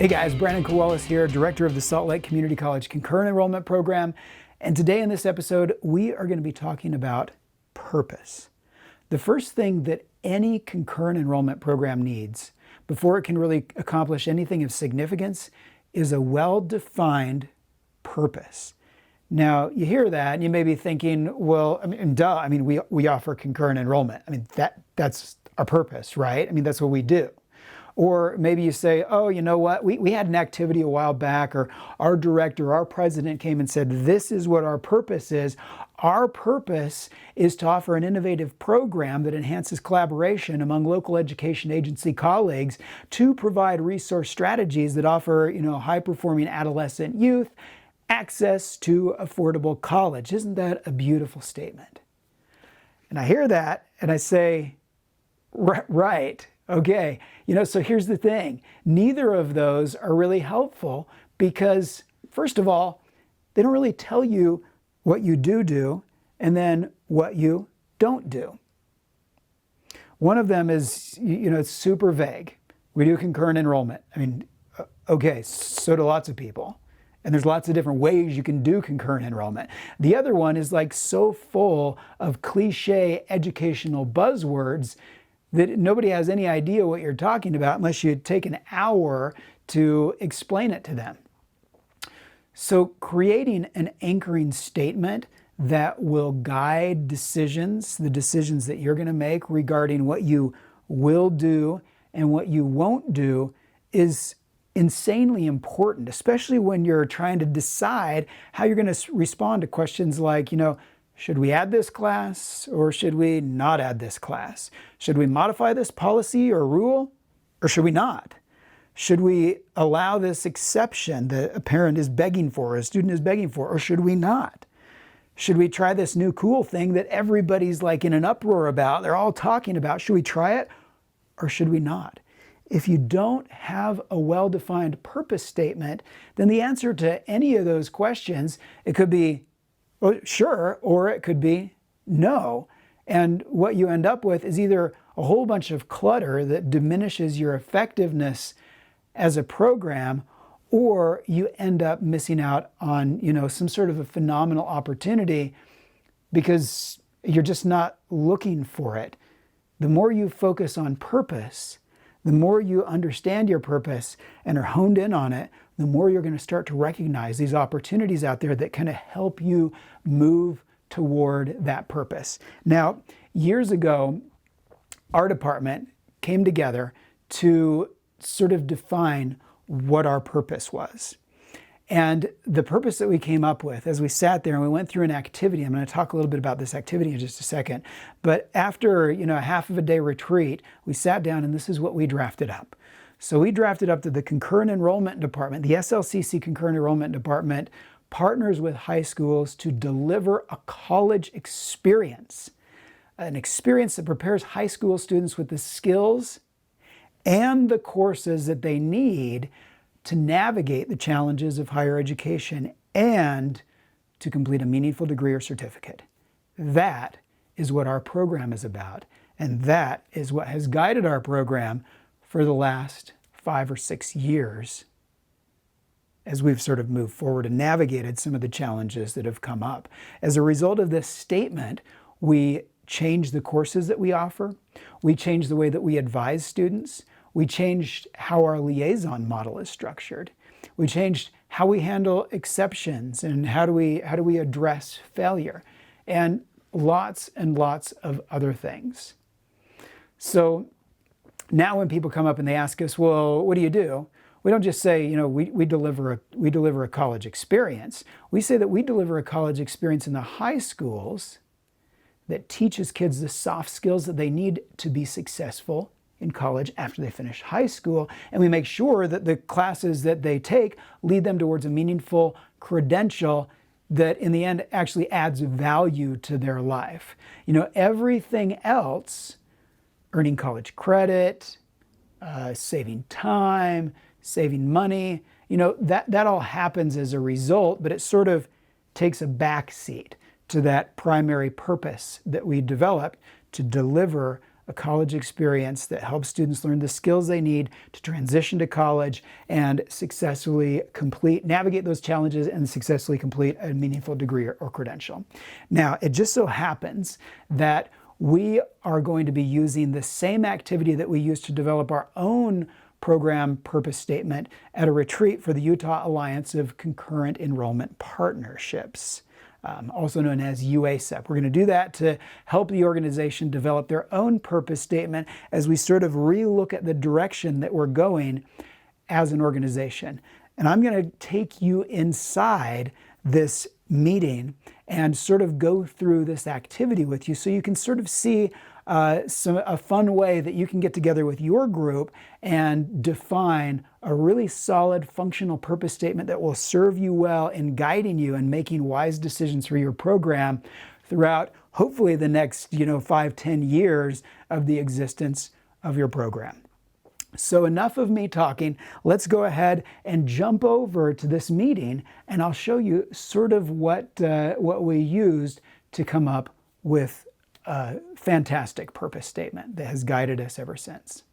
Hey guys, Brandon Kowallis here, Director of the Salt Lake Community College Concurrent Enrollment Program. And today in this episode, we are going to be talking about purpose. The first thing that any concurrent enrollment program needs before it can really accomplish anything of significance is a well-defined purpose. Now, you hear that and you may be thinking, well, we offer concurrent enrollment. That's our purpose, right? That's what we do. Or maybe you say, oh, you know what, we had an activity a while back, or our director, our president came and said, this is what our purpose is. Our purpose is to offer an innovative program that enhances collaboration among local education agency colleagues to provide resource strategies that offer, high-performing adolescent youth access to affordable college. Isn't that a beautiful statement? And I hear that and I say, right. Okay, so here's the thing. Neither of those are really helpful because, first of all, they don't really tell you what you do and then what you don't do. One of them is, it's super vague. We do concurrent enrollment. Okay, so do lots of people. And there's lots of different ways you can do concurrent enrollment. The other one is so full of cliche educational buzzwords that nobody has any idea what you're talking about unless you take an hour to explain it to them. So creating an anchoring statement that will guide decisions, the decisions that you're going to make regarding what you will do and what you won't do, is insanely important, especially when you're trying to decide how you're going to respond to questions like, should we add this class or should we not add this class? Should we modify this policy or rule or should we not? Should we allow this exception that a parent is begging for, a student is begging for, or should we not? Should we try this new cool thing that everybody's in an uproar about, they're all talking about? Should we try it or should we not? If you don't have a well-defined purpose statement, then the answer to any of those questions, it could be well, sure, or it could be no. And what you end up with is either a whole bunch of clutter that diminishes your effectiveness as a program, or you end up missing out on, some sort of a phenomenal opportunity because you're just not looking for it. The more you focus on purpose, the more you understand your purpose and are honed in on it, the more you're going to start to recognize these opportunities out there that kind of help you move toward that purpose. Now, years ago, our department came together to sort of define what our purpose was. And the purpose that we came up with as we sat there and we went through an activity, I'm going to talk a little bit about this activity in just a second, but after a half of a day retreat, we sat down and this is what we drafted up. So we drafted up that the Concurrent Enrollment Department, the SLCC Concurrent Enrollment Department, partners with high schools to deliver a college experience, an experience that prepares high school students with the skills and the courses that they need to navigate the challenges of higher education and to complete a meaningful degree or certificate. That is what our program is about, and that is what has guided our program for the last 5 or 6 years as we've sort of moved forward and navigated some of the challenges that have come up. As a result of this statement, we changed the courses that we offer. We changed the way that we advise students. We changed how our liaison model is structured. We changed how we handle exceptions and how do we address failure, and lots of other things. So now when people come up and they ask us, well, what do you do? We don't just say, we deliver a college experience. We say that we deliver a college experience in the high schools that teaches kids the soft skills that they need to be successful in college after they finish high school. And we make sure that the classes that they take lead them towards a meaningful credential that in the end actually adds value to their life. Everything else, earning college credit, saving time, saving money, that all happens as a result, but it sort of takes a back seat to that primary purpose that we developed to deliver a college experience that helps students learn the skills they need to transition to college and successfully navigate those challenges and successfully complete a meaningful degree or credential. Now, it just so happens that we are going to be using the same activity that we used to develop our own program purpose statement at a retreat for the Utah Alliance of Concurrent Enrollment Partnerships, also known as UACEP. We're going to do that to help the organization develop their own purpose statement as we sort of relook at the direction that we're going as an organization. And I'm going to take you inside this meeting and sort of go through this activity with you so you can sort of see a fun way that you can get together with your group and define a really solid functional purpose statement that will serve you well in guiding you and making wise decisions for your program throughout hopefully the next 5-10 years of the existence of your program. So enough of me talking. Let's go ahead and jump over to this meeting, and I'll show you sort of what we used to come up with a fantastic purpose statement that has guided us ever since.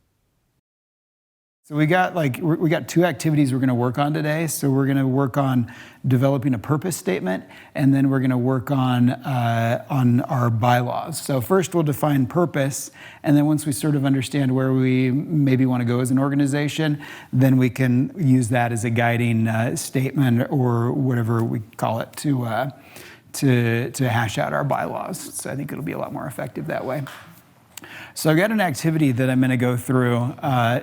So we got two activities we're going to work on today. So we're going to work on developing a purpose statement, and then we're going to work on our bylaws. So first we'll define purpose, and then once we sort of understand where we maybe want to go as an organization, then we can use that as a guiding statement or whatever we call it to hash out our bylaws. So I think it'll be a lot more effective that way. So I've got an activity that I'm going to go through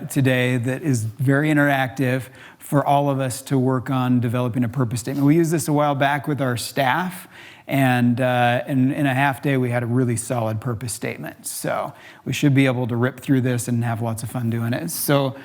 today that is very interactive for all of us to work on developing a purpose statement. We used this a while back with our staff, and in a half day we had a really solid purpose statement. So we should be able to rip through this and have lots of fun doing it. So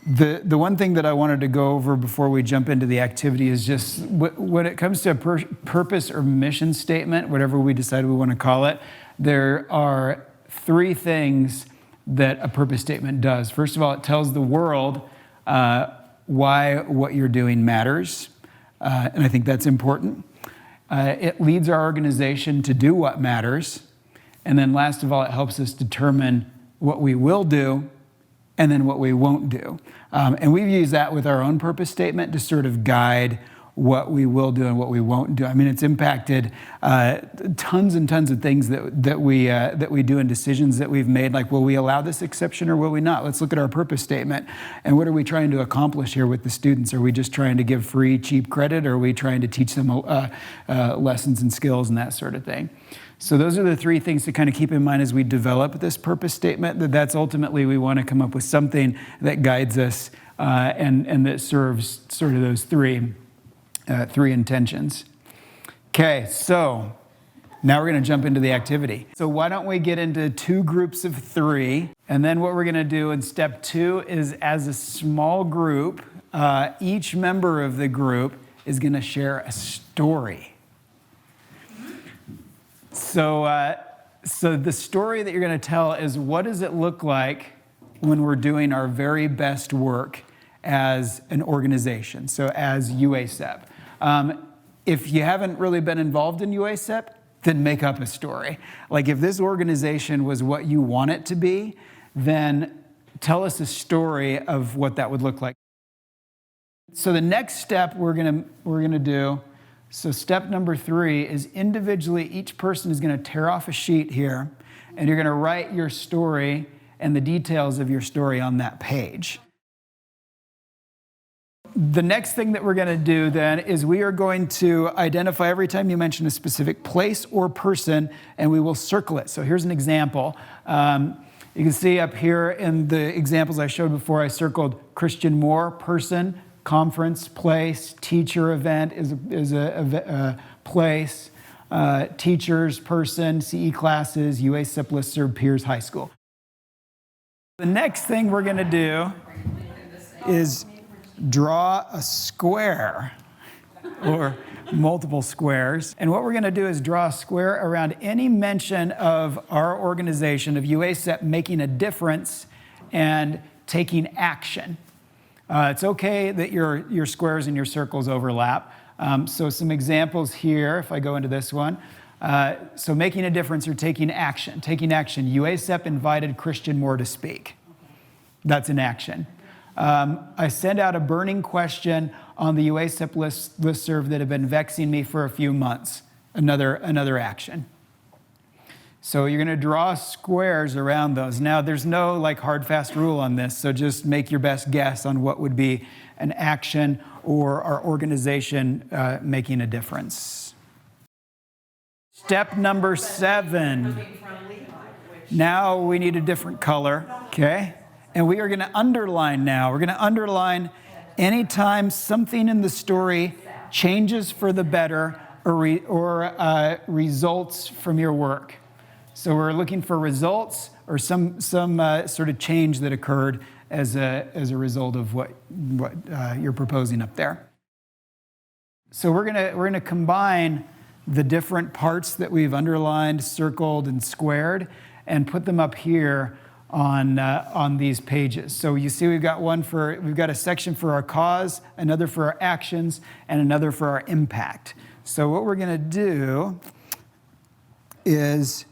the one thing that I wanted to go over before we jump into the activity is just when it comes to a purpose or mission statement, whatever we decide we want to call it, there are three things that a purpose statement does. First of all, it tells the world why what you're doing matters, and I think that's important. It leads our organization to do what matters, and then last of all, it helps us determine what we will do and then what we won't do. And we've used that with our own purpose statement to sort of guide what we will do and what we won't do. I mean, it's impacted tons and tons of things that we do and decisions that we've made, like, will we allow this exception or will we not? Let's look at our purpose statement. And what are we trying to accomplish here with the students? Are we just trying to give free, cheap credit, or are we trying to teach them lessons and skills and that sort of thing? So those are the three things to kind of keep in mind as we develop this purpose statement, that's ultimately we want to come up with something that guides us and that serves sort of those three intentions. Okay, so now we're going to jump into the activity. So why don't we get into two groups of three, and then what we're going to do in step 2 is, as a small group, each member of the group is going to share a story. So the story that you're going to tell is, what does it look like when we're doing our very best work as an organization, so as UACEP. If you haven't really been involved in UACEP, then make up a story. Like, if this organization was what you want it to be, then tell us a story of what that would look like. So the next step we're gonna do, so step number 3 is individually, each person is gonna tear off a sheet here, and you're gonna write your story and the details of your story on that page. The next thing that we're going to do then is we are going to identify every time you mention a specific place or person, and we will circle it. So here's an example. You can see up here in the examples I showed before, I circled Christian Moore, person, conference, place, teacher, event is a place, teachers, person, CE classes, UACEP listserv, peers, high school. The next thing we're going to do is draw a square or multiple squares. And what we're going to do is draw a square around any mention of our organization, of UACEP, making a difference and taking action. It's okay that your squares and your circles overlap. So some examples here, if I go into this one, So making a difference or taking action. Taking action. UASEP invited Christian Moore to speak. That's an action. I sent out a burning question on the UASEP listserv that had been vexing me for a few months. Another action. So you're going to draw squares around those. Now, there's no like hard, fast rule on this, so just make your best guess on what would be an action or our organization making a difference. Step number 7. Now we need a different color, okay? And we are going to underline now. We're going to underline anytime something in the story changes for the better or results from your work. So we're looking for results or some sort of change that occurred as a result of what you're proposing up there. So we're gonna combine the different parts that we've underlined, circled, and squared, and put them up here on these pages. So you see we've got a section for our cause, another for our actions, and another for our impact. So what we're gonna do is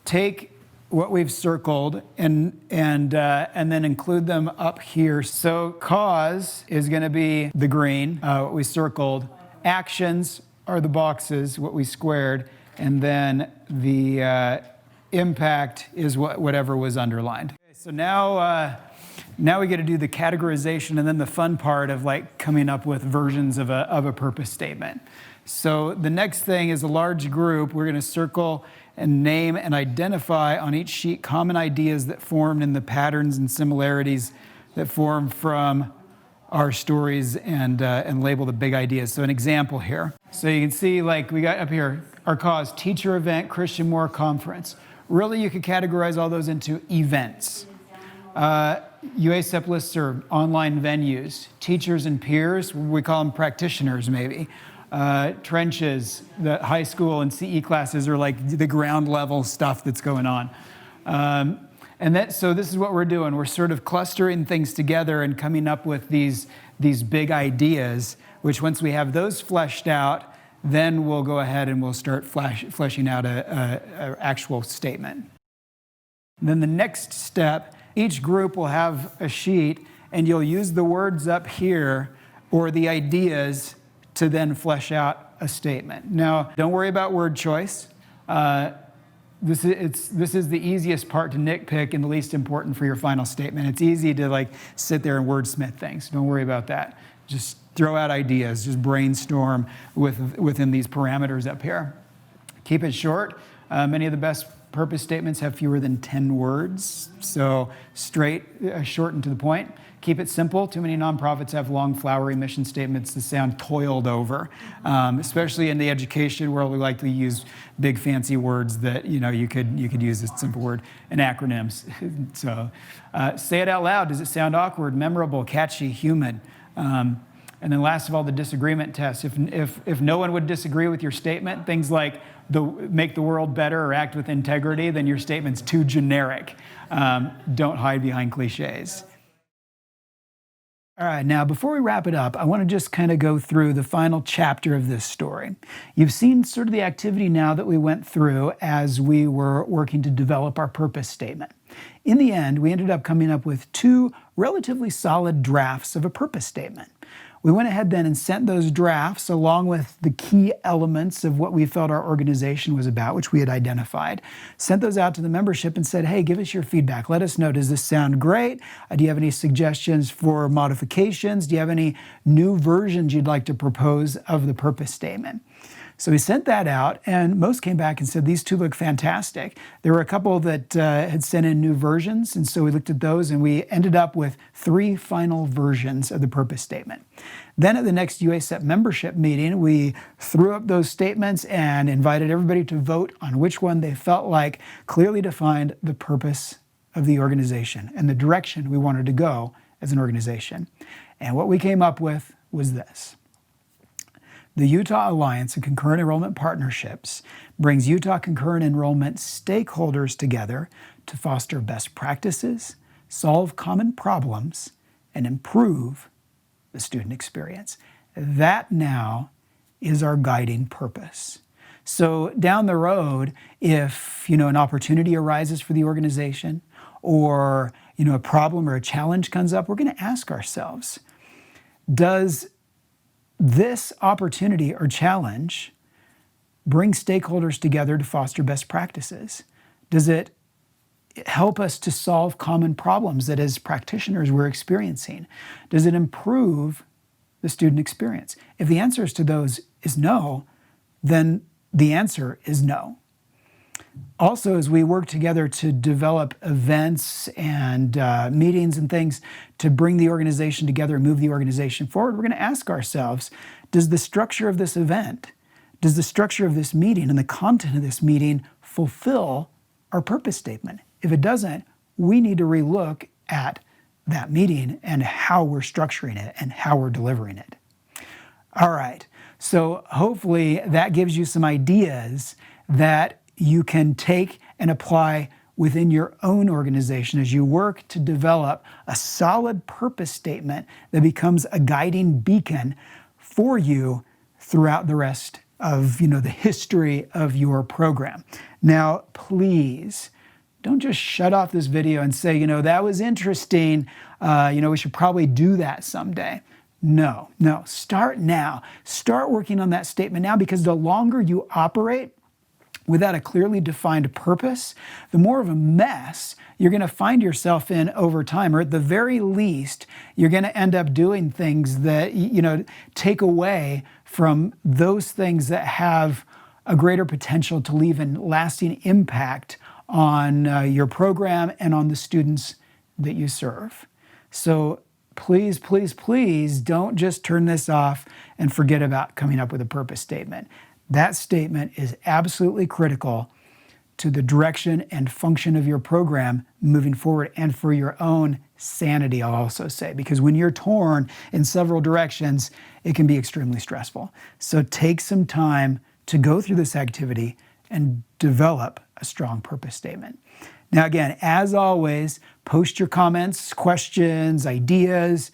take what we've circled and then include them up here. So cause is going to be the green, what we circled. Actions are the boxes, what we squared, and then the impact is whatever was underlined. Okay, so now we get to do the categorization and then the fun part of like coming up with versions of a purpose statement. So the next thing is a large group. We're going to circle and name and identify on each sheet common ideas that formed in the patterns and similarities that form from our stories and label the big ideas. So an example here. So you can see like we got up here, our cause, teacher event, Christian Moore conference. Really you could categorize all those into events. UASEP listserv, online venues, teachers and peers, we call them practitioners maybe. Trenches, the high school and CE classes are like the ground level stuff that's going on. So this is what we're doing. We're sort of clustering things together and coming up with these big ideas, which once we have those fleshed out, then we'll go ahead and we'll start fleshing out a actual statement. And then the next step, each group will have a sheet and you'll use the words up here or the ideas to then flesh out a statement. Now, don't worry about word choice. This is the easiest part to nitpick and the least important for your final statement. It's easy to like sit there and wordsmith things. Don't worry about that. Just throw out ideas. Just brainstorm within these parameters up here. Keep it short. Many of the best purpose statements have fewer than 10 words. So straight, short and to the point. Keep it simple. Too many nonprofits have long, flowery mission statements that sound toiled over, especially in the education world. We like to use big, fancy words that you could use as a simple word and acronyms. So, say it out loud. Does it sound awkward, memorable, catchy, human? And then, last of all, the disagreement test. If no one would disagree with your statement, things like make the world better or act with integrity, then your statement's too generic. Don't hide behind cliches. All right, now before we wrap it up, I want to just kind of go through the final chapter of this story. You've seen sort of the activity now that we went through as we were working to develop our purpose statement. In the end, we ended up coming up with 2 relatively solid drafts of a purpose statement. We went ahead then and sent those drafts along with the key elements of what we felt our organization was about, which we had identified. Sent those out to the membership and said, hey, give us your feedback. Let us know, does this sound great? Do you have any suggestions for modifications? Do you have any new versions you'd like to propose of the purpose statement? So we sent that out, and most came back and said, these 2 look fantastic. There were a couple that had sent in new versions, and so we looked at those, and we ended up with 3 final versions of the purpose statement. Then at the next UASEP membership meeting, we threw up those statements and invited everybody to vote on which one they felt like clearly defined the purpose of the organization and the direction we wanted to go as an organization. And what we came up with was this. The Utah Alliance of Concurrent Enrollment Partnerships brings Utah Concurrent Enrollment stakeholders together to foster best practices, solve common problems, and improve the student experience. That now is our guiding purpose. So down the road, if an opportunity arises for the organization, or a problem or a challenge comes up, we're going to ask ourselves, does this opportunity or challenge bring stakeholders together to foster best practices? Does it help us to solve common problems that as practitioners we're experiencing? Does it improve the student experience? If the answers to those is no, then the answer is no. Also, as we work together to develop events and meetings and things to bring the organization together and move the organization forward, we're going to ask ourselves, does the structure of this event, does the structure of this meeting and the content of this meeting fulfill our purpose statement? If it doesn't, we need to relook at that meeting and how we're structuring it and how we're delivering it. All right, so hopefully that gives you some ideas that you can take and apply within your own organization as you work to develop a solid purpose statement that becomes a guiding beacon for you throughout the rest of the history of your program. Now, please don't just shut off this video and say, that was interesting. We should probably do that someday. No, start now. Start working on that statement now, because the longer you operate without a clearly defined purpose, the more of a mess you're going to find yourself in over time, or at the very least, you're going to end up doing things that, take away from those things that have a greater potential to leave a lasting impact on your program and on the students that you serve. So please, please, please don't just turn this off and forget about coming up with a purpose statement. That statement is absolutely critical to the direction and function of your program moving forward, and for your own sanity, I'll also say, because when you're torn in several directions, it can be extremely stressful. So take some time to go through this activity and develop a strong purpose statement. Now, again, as always, post your comments, questions, ideas,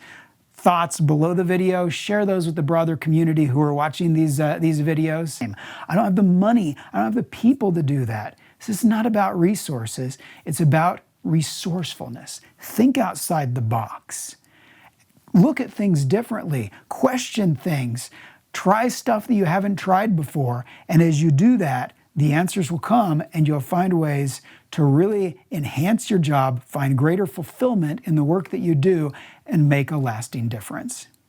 thoughts below the video. Share those with the broader community who are watching these videos. I don't have the money. I don't have the people to do that. This is not about resources. It's about resourcefulness. Think outside the box. Look at things differently. Question things. Try stuff that you haven't tried before. And as you do that, the answers will come, and you'll find ways to really enhance your job, find greater fulfillment in the work that you do, and make a lasting difference.